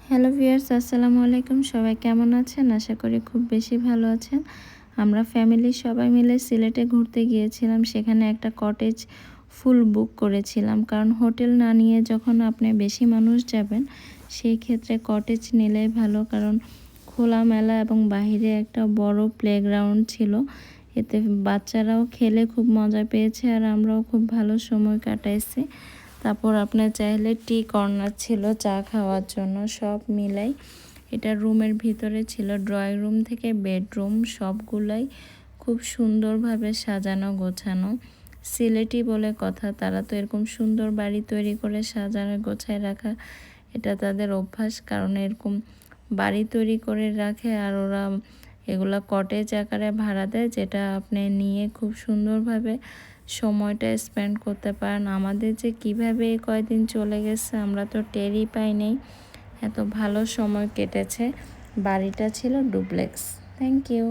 Hello viewers, আসসালামু আলাইকুম। সবাই কেমন আছেন? আশা করি খুব বেশি ভালো আছেন। আমরা ফ্যামিলির সবাই মিলে সিলেটে ঘুরতে গিয়েছিলাম। সেখানে একটা কটেজ ফুল বুক করেছিলাম, কারণ হোটেল না নিয়ে যখন আপনি বেশি মানুষ যাবেন সেই ক্ষেত্রে কটেজ নিলেই ভালো, কারণ খোলামেলা এবং বাহিরে একটা বড় প্লেগ্রাউন্ড ছিল। এতে বাচ্চারাও খেলে খুব মজা পেয়েছে আর আমরাও খুব ভালো সময় কাটাইছি। তারপর আপনার চাইলে টি কর্নার ছিল চা খাওয়ার জন্য, সব মিলাই এটা রুমের ভিতরে ছিল। ড্রয়িং রুম থেকে বেডরুম সবগুলাই খুব সুন্দরভাবে সাজানো গোছানো। সিলেটি বলে কথা, তারা তো এরকম সুন্দর বাড়ি তৈরি করে সাজানো গোছায় রাখা এটা তাদের অভ্যাস, কারণ এরকম বাড়ি তৈরি করে রাখে আর ওরা এগুলা কটেজ আকারে ভাড়া দেয়, যেটা আপনি নিয়ে খুব সুন্দরভাবে সময়টা স্পেন্ড করতে পারেন। আমাদের যে কিভাবে এই কয়দিন চলে গেছে আমরা তো টেরই পাই নাই, এত ভালো সময় কেটেছে। বাড়িটা ছিল ডুপ্লেক্স। Thank you.